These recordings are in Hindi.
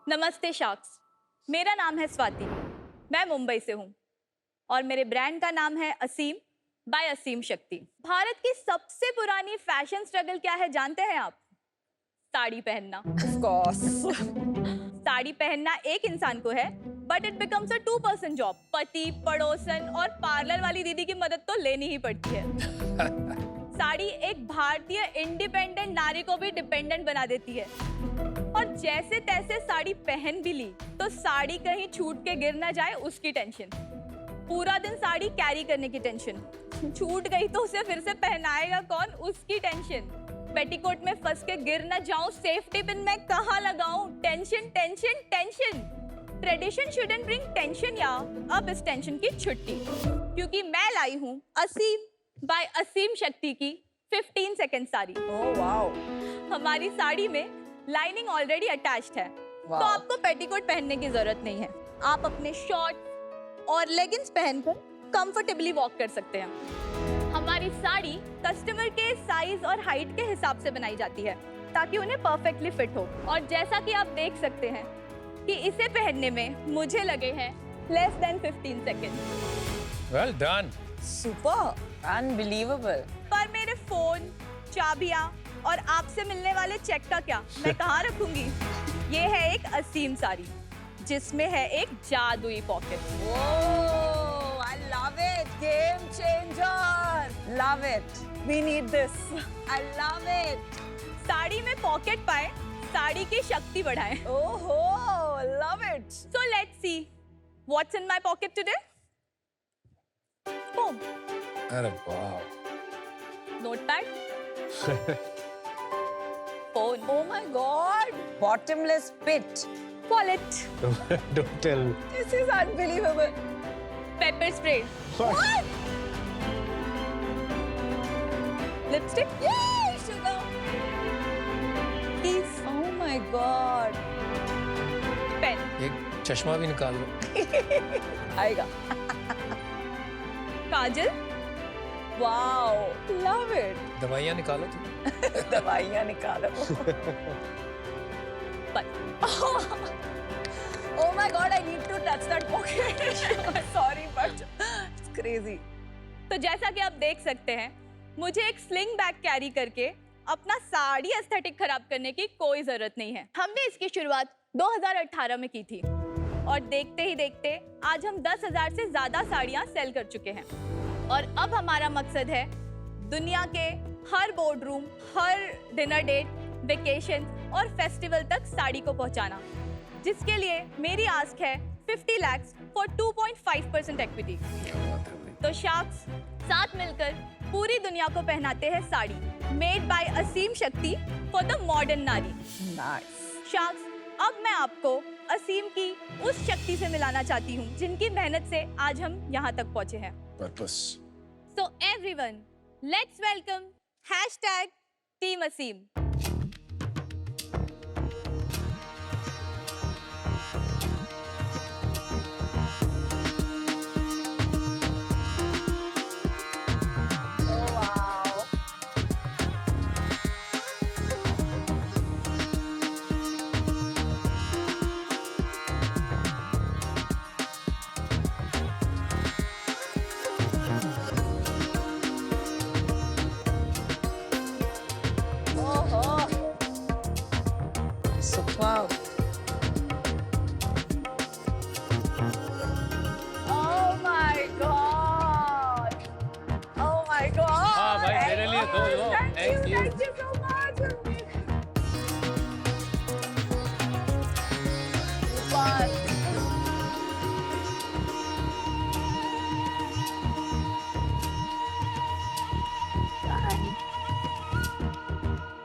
नमस्ते शार्क्स, मेरा नाम है स्वाति। मैं मुंबई से हूँ और मेरे ब्रांड का नाम है असीम बाय असीम शक्ति। भारत की सबसे पुरानी फैशन स्ट्रगल क्या है जानते हैं आप? साड़ी पहनना। Of course. साड़ी पहनना एक इंसान को है, but it becomes a 2 person job. पति, पड़ोसन और पार्लर वाली दीदी की मदद तो लेनी ही पड़ती है। साड़ी एक भारतीय इंडिपेंडेंट नारी को भी डिपेंडेंट बना देती है। और जैसे तैसे साड़ी पहन भी ली तो साड़ी कहीं छूट के गिर ना जाए उसकी टेंशन। पूरा दिन साड़ी कैरी करने की टेंशन। छूट गई तो उसे फिर से पहनाएगा कौन, उसकी टेंशन। पेटीकोट में फंस के गिर ना जाऊं, सेफ्टी पिन मैं कहाँ लगाऊं, tension tension tension. Tradition shouldn't bring tension या अब इस टेंशन की छुट्टी, क्योंकि मैं लाई हूँ असीम बाय असीम शक्ति की 15 सेकंड साड़ी। Oh wow. हमारी साड़ी में लाइनिंग ऑलरेडी अटैच्ड है, तो आपको पेटीकोट पहनने की जरूरत नहीं है। आप अपने शॉर्ट और लेगिंग्स पहनकर कंफर्टेबली वॉक कर सकते हैं। हमारी साड़ी कस्टमर के साइज और हाइट के हिसाब से बनाई जाती है ताकि उन्हें परफेक्टली फिट हो। और जैसा कि आप देख सकते हैं कि इसे पहनने में मुझे लगे हैं less than 15 second. Well done. Super. Unbelievable. पर मेरे फोन, चाबियां और आपसे मिलने वाले चेक का क्या, मैं कहाँ रखूंगी? ये है एक असीम साड़ी जिसमें है एक जादुई pocket. Whoa! I love it. Game changer. Love it. We need this. I love it. Sari में पॉकेट पाए, साड़ी की शक्ति बढ़ाएं। Oh, love it. So let's see what's in my pocket today. Boom. अरे वाह। Notepad. Phone. Oh my God. Bottomless pit. Wallet. Don't tell. This is unbelievable. Pepper spray. What? Lipstick. Yay, sugar. Keys. Oh my God. Pen. एक चश्मा भी निकाल लो। आएगा. काजल. Wow. Love it. दवाइयाँ निकालो तुम। दवाइयाँ निकालो. But Oh my God, I need to touch that pocket. Sorry, but it's crazy. तो जैसा कि आप देख सकते हैं, मुझे एक स्लिंग बैग कैरी करके अपना साड़ी एस्थेटिक खराब करने की कोई जरूरत नहीं है। हमने इसकी शुरुआत 2018 में की थी और देखते ही देखते आज हम 10,000 से ज्यादा साड़ियां सेल कर चुके हैं। और अब हमारा मकसद है दुनिया के हर बोर्ड रूम, हर डिनर डेट, वेकेशन और फेस्टिवल तक साड़ी को पहुंचाना, जिसके लिए मेरी आस्क है 50 लाख फॉर 2.5% इक्विटी। तो शार्क्स साथ मिलकर पूरी दुनिया को पहनाते हैं साड़ी, मेड बाय असीम शक्ति फॉर द मॉडर्न नारी। Nice. शार्क्स, अब मैं आपको असीम की उस शक्ति से मिलाना चाहती हूँ जिनकी मेहनत से आज हम यहाँ तक पहुँचे हैं। Purpose. So everyone, let's welcome #Team Asim. Oh wow. Oh, superb. Oh my God. Oh my God. हाँ भाई, मेरे लिए दो, दो. Thank you. Thank you so much. Super.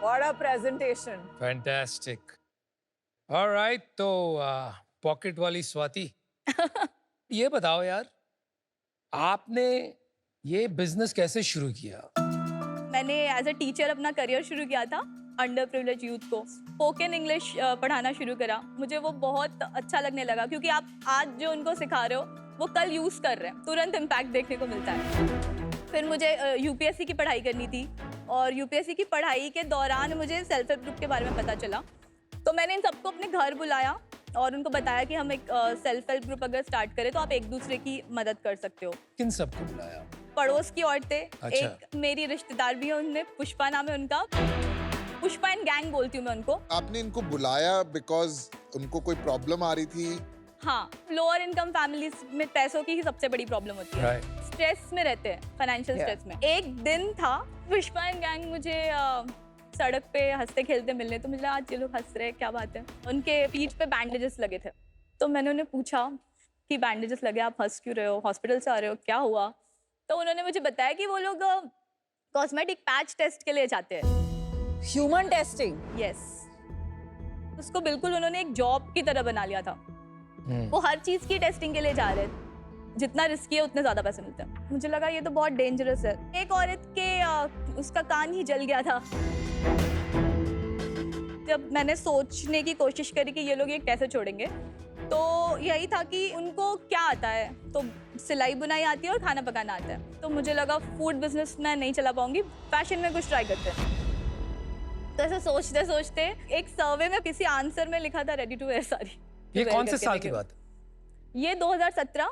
What a presentation. Fantastic. All right, तो पॉकेट वाली स्वाति, ये बताओ यार, आपने ये बिजनेस कैसे शुरू किया? मैंने एज अ टीचर अपना करियर शुरू किया था। अंडर प्रिविलेज यूथ को स्पोकन इंग्लिश पढ़ाना शुरू करा। मुझे वो बहुत अच्छा लगने लगा क्योंकि आप आज जो उनको सिखा रहे हो वो कल यूज कर रहे हैं, तुरंत इम्पैक्ट देखने को मिलता है। फिर मुझे यूपीएससी की पढ़ाई करनी थी और यूपीएससी की पढ़ाई के दौरान मुझे सेल्फ हेल्प ग्रुप के बारे में पता चला, तो मैंने इन सबको अपने घर बुलाया, और उनको बताया कि हम एक सेल्फ हेल्प ग्रुप अगर स्टार्ट करें तो आप एक दूसरे की मदद कर सकते हो। किन सबको बुलाया? पड़ोस की औरतें, अच्छा। एक मेरी रिश्तेदार भी है, उनमें पुष्पा नाम है उनका, पुष्पा एंड गैंग बोलती हूँ मैं उनको। आपने इनको बुलाया बिकॉज उनको कोई प्रॉब्लम आ रही थी? हाँ, लोअर इनकम फैमिलीज में पैसों की ही सबसे बड़ी प्रॉब्लम होती है। Right. स्ट्रेस में रहते हैं, फाइनेंशियल Yeah. स्ट्रेस में। एक दिन था, पुष्पा एंड गैंग मुझे सड़क पे हंसते खेलते मिलने, तो मुझे लगा आज ये लोग हंस रहे हैं, क्या बात है। उनके पीठ पे बैंडेजेस लगे थे, तो मैंने उन्हें पूछा कि बैंडेजेस लगे, आप हंस क्यों रहे हो, हॉस्पिटल से आ रहे हो, क्या हुआ? तो उन्होंने मुझे बताया कि वो लोग कॉस्मेटिक पैच टेस्ट के लिए जाते हैं। Human testing. यस, उसको बिल्कुल उन्होंने एक जॉब की तरह बना लिया था। वो हर चीज की टेस्टिंग के लिए जा रहे थे, जितना रिस्की है उतने ज्यादा पैसे मिलते हैं। मुझे लगा ये तो बहुत डेंजरस है। एक औरत के उसका कान ही जल गया था। जब मैंने सोचने की कोशिश करी कि ये लोग ये कैसे छोड़ेंगे, तो यही था कि उनको क्या आता है, तो सिलाई बुनाई आती है और खाना पकाना आता है। तो मुझे लगा फूड बिजनेस मैं नहीं चला पाऊंगी, फैशन में कुछ ट्राई करते हैं। तो ऐसे सोचते सोचते एक सर्वे में किसी आंसर में लिखा था रेडी टू वेयर साड़ी। ये कौन से साल की बात है? ये 2017।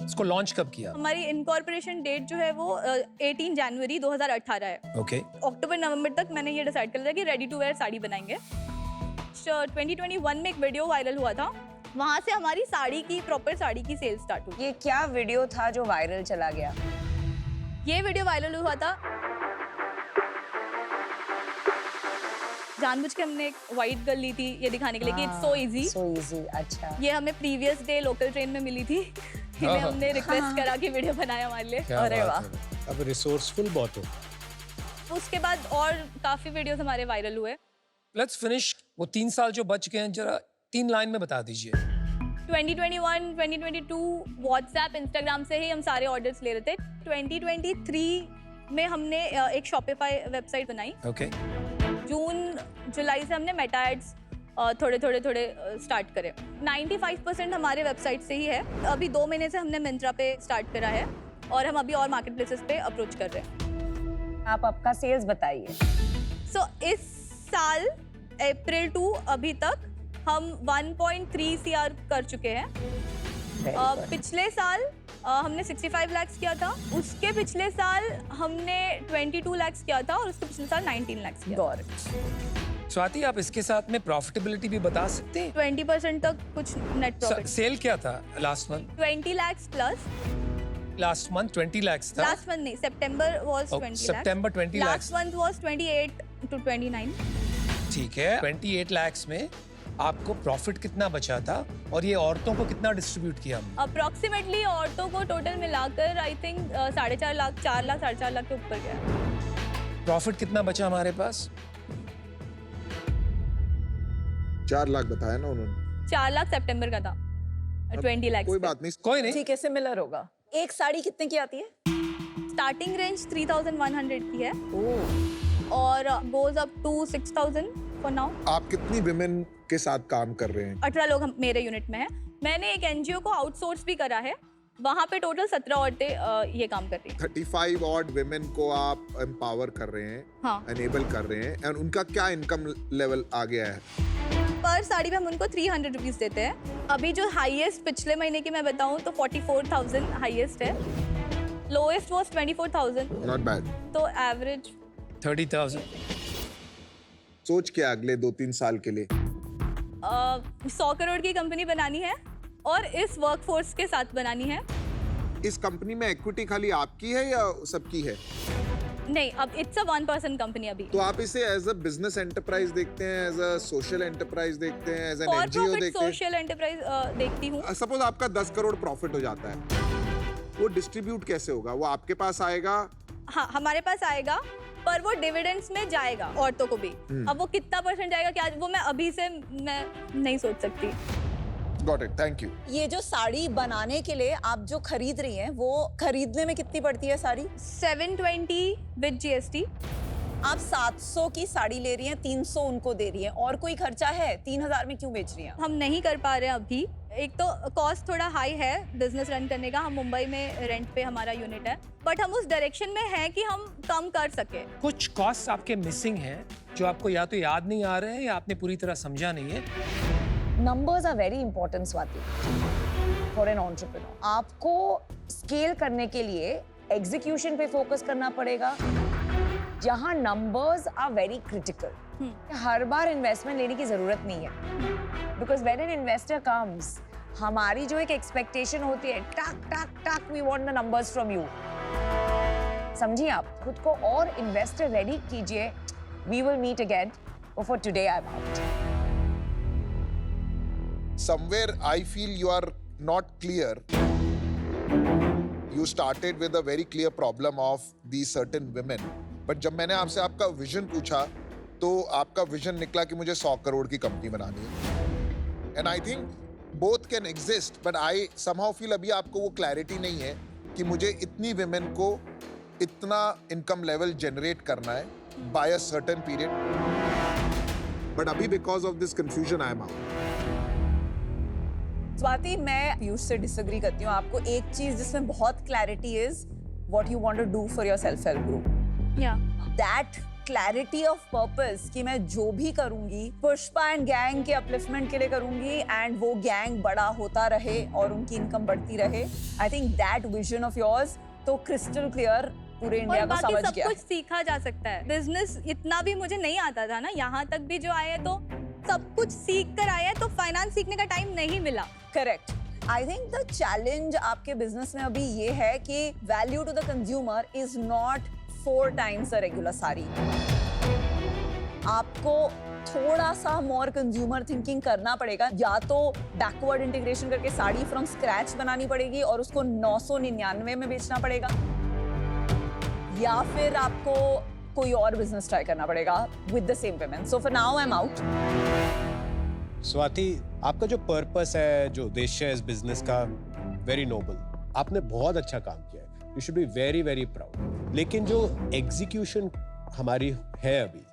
इसको लॉन्च कब किया? हमारी इनकॉर्पोरेशन डेट जो है वो 18 जनवरी 2018 है। ओके। अक्टूबर नवंबर तक मैंने ये डिसाइड कर लिया कि रेडी टू वेयर साड़ी बनाएंगे। 2021 में एक वीडियो वायरल हुआ था, वहां से हमारी साड़ी की, प्रॉपर साड़ी की सेल स्टार्ट हुई। ये क्या वीडियो था जो वायरल चला गया? ये वीडियो वायरल हुआ था, जानबूझ के हमने एक व्हाइट गर्ल ली थी ये दिखाने के लिए कि it's so easy. So easy. अच्छा। ये हमें प्रीवियस डे लोकल ट्रेन में मिली थी। इन्हें हमने रिक्वेस्ट करा कि वीडियो बनाया हमारे लिए। क्या अरे बात वाह। है। अब रिसोर्सफुल बहुत हो। उसके बाद और काफी वीडियोस हमारे वायरल हुए। लेट्स फिनिश वो 3 साल जो बच गए हैं, जरा 3 लाइन में बता दीजिए। 2021, 2022 व्हाट्सएप, इंस्टाग्राम से ही हम सारे ऑर्डर्स ले रहे थे। 2023 में हमने एक शॉपिफाई वेबसाइट बनाई। ओके। जून जुलाई से हमने मेटा एड्स थोड़े स्टार्ट करे। 95% हमारे वेबसाइट से ही है। अभी 2 महीने से हमने मिंत्रा पे स्टार्ट करा है और हम अभी और मार्केट प्लेसेस पे अप्रोच कर रहे हैं। आप आपका सेल्स बताइए। सो इस साल अप्रैल टू अभी तक हम 1.3 CR कर चुके हैं। पिछले साल हमने 65 लाख किया था, उसके पिछले साल हमने 22 लाख किया था और उसके पिछले साल 19 लाख किया। Got it. स्वाति, आप इसके साथ में प्रॉफिटेबिलिटी भी बता सकते हैं? 20% तक कुछ नेट प्रॉफिट। सेल क्या था last month? 20 lakh plus. Last month 20 lakh था। लास्ट मंथ नहीं, सितंबर वाज 20 लाख। सितंबर 20 lakh. Last month was 28 to 29। ठीक है। 28 लाख में आपको प्रॉफिट कितना बचा था और ये औरतों को कितना डिस्ट्रीब्यूट किया हमने? अप्रोक्सीमेटली औरतों को टोटल मिलाकर आई थिंक 4.5 लाख, 4 लाख, 4.5 लाख के ऊपर गया। प्रॉफिट कितना बचा हमारे पास? 4 लाख बताया ना उन्होंने। 4 लाख सितंबर का था, 20 लाख। कोई बात नहीं। कोई नहीं। ठीक है, सिमिलर होगा। एक साड़ी कितने की आती है? स्टार्टिंग रेंज 3100 की है ओह। और goes up to 6000 for now. आप कितनी विमेन के साथ काम कर रहे हैं? 18 लोग मेरे यूनिट में हैं। मैंने एक एनजीओ को आउटसोर्स भी करा है, वहाँ पे टोटल 17 औरतें ये काम कर रही हैं। 35 ऑड विमेन को आप एम्पावर कर रहे हैं, हाँ। एनेबल कर रहे हैं, और उनका क्या इनकम लेवल आ गया है? पर साड़ी पे हम उनको 300 रुपीज देते हैं। अभी जो हाईएस्ट पिछले महीने की मैं बताऊँ तो 44,000 हाईएस्ट है, लोएस्ट वाज 24,000। Not bad. तो एवरेज 30,000। सोच क्या अगले 2-3 साल के लिए? 100 करोड़ की कंपनी बनानी है और इस वर्कफोर्स के साथ बनानी है। इस कंपनी में इक्विटी खाली आपकी है या सबकी है? नहीं, अब इट्स अ 1% कंपनी अभी। तो आप इसे एज अ बिजनेस एंटरप्राइज देखते हैं, एज अ सोशल एंटरप्राइज देखते हैं, as an for NGO profit देखते हैं? सोशल एंटरप्राइज देखती हूँ। सपोज आपका 10 करोड़ प्रॉफिट हो जाता है, वो डिस्ट्रीब्यूट कैसे होगा? वो आपके पास आएगा? हाँ, हमारे पास आएगा, पर वो डिविडेंड्स में जाएगा औरतों को भी। अब वो कितना परसेंट जाएगा, क्या, वो मैं अभी से मैं नहीं सोच सकती। Got it, thank you. ये जो साड़ी बनाने के लिए आप जो खरीद रही हैं, वो खरीदने में कितनी पड़ती है साड़ी? 720 with GST। आप 700 की साड़ी ले रही हैं, 300 उनको दे रही हैं, और कोई खर्चा है? 3000 में क्यों बेच रही हैं? हम नहीं कर पा रहे हैं अभी। एक तो कॉस्ट थोड़ा हाई है बिजनेस रन करने का। हम मुंबई में रेंट पे हमारा यूनिट है, बट हम उस डायरेक्शन में हैं कि हम कम कर सके। कुछ कॉस्ट आपके मिसिंग हैं जो आपको या तो याद नहीं आ रहे हैं या आपने पूरी तरह समझा नहीं है। Numbers are very important, Swati, for an entrepreneur. आपको स्केल करने के लिए एग्जीक्यूशन पे फोकस करना पड़ेगा, जहां नंबर्स आर वेरी क्रिटिकल। हर बार इन्वेस्टमेंट लेने की जरूरत नहीं है, because when an investor comes, हमारी जो एक एक्सपेक्टेशन होती है, टक टक टक, we want the numbers from you. समझिए, आप खुद को और इन्वेस्टर रेडी कीजिए। We will meet again, for today I am out. Somewhere I feel you are not clear. You started with a very clear problem of these certain women. But जब मैंने आपसे आपका विजन पूछा, तो आपका विजन निकला कि मुझे 100 करोड़ की कंपनी बनानी है। And I think both can exist, but I somehow feel अभी आपको वो क्लैरिटी नहीं है कि मुझे इतनी women को इतना इनकम लेवल जनरेट करना है by a certain period. But अभी because of this confusion I am out. Swati, मैं पीयूष से डिसएग्री करती हूँ। आपको एक चीज जिसमें बहुत clarity is what you want to do for your self help group. या दैट क्लैरिटी ऑफ पर्पस कि मैं जो भी करूंगी पुष्पा एंड गैंग के अपलिफ्टमेंट के लिए करूंगी, एंड वो गैंग बड़ा होता रहे और उनकी इनकम बढ़ती रहे। I think that vision of yours तो क्रिस्टल क्लियर पूरे इंडिया और को बाकी समझ सब गया। कुछ सीखा जा सकता है। बिजनेस इतना भी मुझे नहीं आता था ना, यहाँ तक भी जो आए तो सब कुछ सीख कर आया है, तो फाइनेंस सीखने का टाइम नहीं मिला। Correct. I think the challenge आपके बिजनेस में अभी ये है कि value to the consumer is not 4 times the regular sari. आपको थोड़ा सा मोर कंज्यूमर थिंकिंग करना पड़ेगा, या तो बैकवर्ड इंटीग्रेशन करके साड़ी फ्रॉम स्क्रैच बनानी पड़ेगी और उसको 999 में बेचना पड़ेगा, या फिर आपको कोई और बिजनेस ट्राई करना पड़ेगा with the same payment. So for now I am out. Swati, आपका जो पर्पस है, जो उद्देश्य है इस बिजनेस का, वेरी नोबल। आपने बहुत अच्छा काम किया है, you should be very very proud. लेकिन जो एग्जीक्यूशन हमारी है अभी,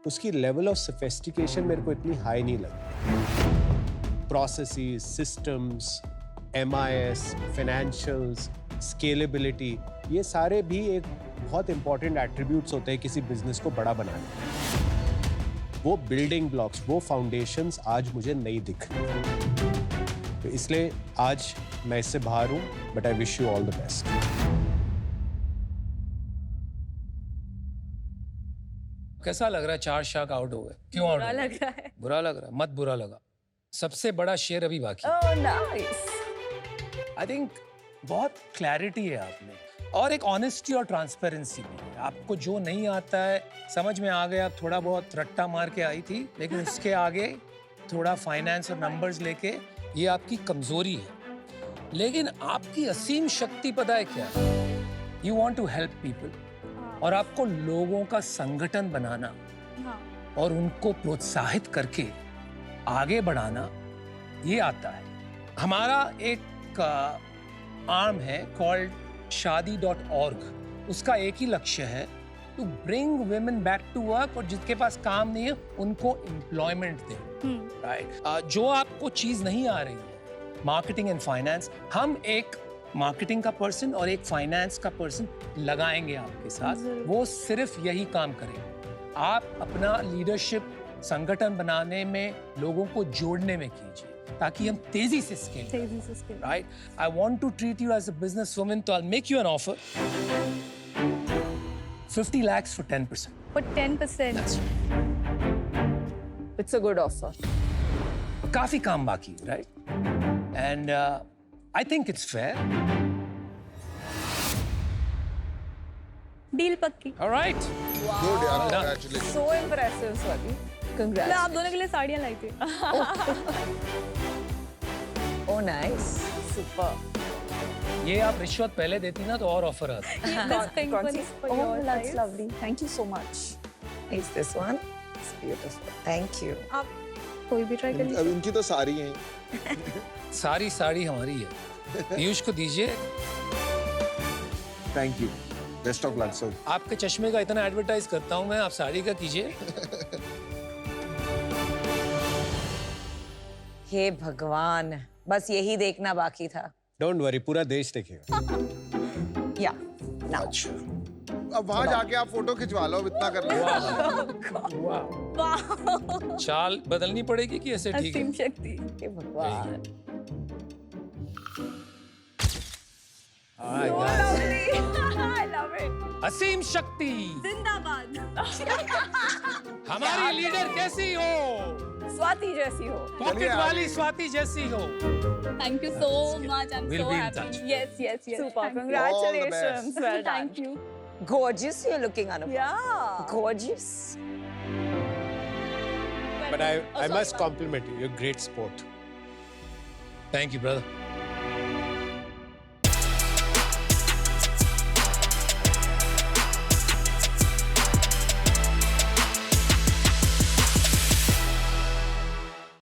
उसकी लेवल ऑफ सोफिस्टिकेशन मेरे को इतनी हाई नहीं लगी। Processes, systems, MIS, financials, scalability, ये सारे भी एक बहुत इंपॉर्टेंट एट्रीब्यूट्स होते हैं किसी बिजनेस को बड़ा बनाने में। वो बिल्डिंग ब्लॉक्स, वो फाउंडेशंस आज मुझे नहीं दिख रहे, तो इसलिए आज मैं इससे बाहर हूं, but I wish you all the best. कैसा लग रहा है? 4 शार्क आउट हो गए। क्यों आउट? बुरा लग रहा है। बुरा लग रहा है? मत बुरा लगा, सबसे बड़ा शेयर अभी बाकी। Oh nice. आई थिंक बहुत क्लैरिटी है आप में, और एक ऑनेस्टी और ट्रांसपेरेंसी भी है। आपको जो नहीं आता है समझ में आ गया, थोड़ा बहुत रट्टा मार के आई थी, लेकिन उसके आगे थोड़ा फाइनेंस और नंबर्स लेके, ये आपकी कमजोरी है। लेकिन आपकी असीम शक्ति पता है क्या? You want to help people, और आपको लोगों का संगठन बनाना हाँ। और उनको प्रोत्साहित करके आगे बढ़ाना, ये आता है। हमारा एक आर्म है कॉल्ड Shaadi.org। उसका एक ही लक्ष्य है, to bring women back to work, और जिसके पास काम नहीं है उनको एम्प्लॉयमेंट दें। राइट। जो आपको चीज नहीं आ रही है, मार्केटिंग एंड फाइनेंस, हम एक मार्केटिंग का पर्सन और एक फाइनेंस का पर्सन लगाएंगे आपके साथ, वो सिर्फ यही काम करेंगे। आप अपना लीडरशिप संगठन बनाने में, लोगों को जोड़ने में कीजिए, ताकि हम तेजी से scale. Right. I want to treat you as a business woman, तो I will make you an offer 50 lakhs for 10%. For 10%. It's a good offer. काफी काम बाकी है, right? And I think it's fair. Deal पक्की। ऑलराइट। Good, यार, congratulations. सो इम्प्रेसिव स्वाति, मैं कंग्रेट्स। आप दोनों के लिए साड़ियाँ लाई थी। Oh nice, super. ये आप रिश्वत पहले देती ना तो और ऑफर आता। This pink one is for Oh, your that's size. lovely. Thank you so much. Is this one? It's beautiful. Thank you. आप कोई भी ट्राई कर लीजिए। अब इनकी तो सारी हैं। सारी साड़ी हमारी है, पीयूष को दीजिए। Thank you, best of luck sir. आपके चश्मे का इतना एडवर्टाइज करता हूँ मैं, आप साड़ी का कीजिए। हे भगवान, बस यही देखना बाकी था। डोंट वरी, पूरा देश देखेगा। या, now. अच्छा, अब वहां जाके आप फोटो खिंचवा लो, अब इतना कर लो। वाह वाह चाल बदलनी पड़ेगी कि ऐसे ठीक है? असीम शक्ति हे भगवान। हाय So guys, lovely. I love it. असीम शक्ति जिंदाबाद हमारी लीडर कैसी हो? स्वाति जैसी हो। पॉकेट वाली स्वाति जैसी हो। Thank you so much. I'm We'll so be in happy. touch. Yes, yes, yes. Super. Thank you. Congratulations. Well done. Thank you. Gorgeous you're looking, Anupam. Yeah. Gorgeous. But I Oh, sorry, must ma'am. compliment you. You're a great sport. Thank you, brother.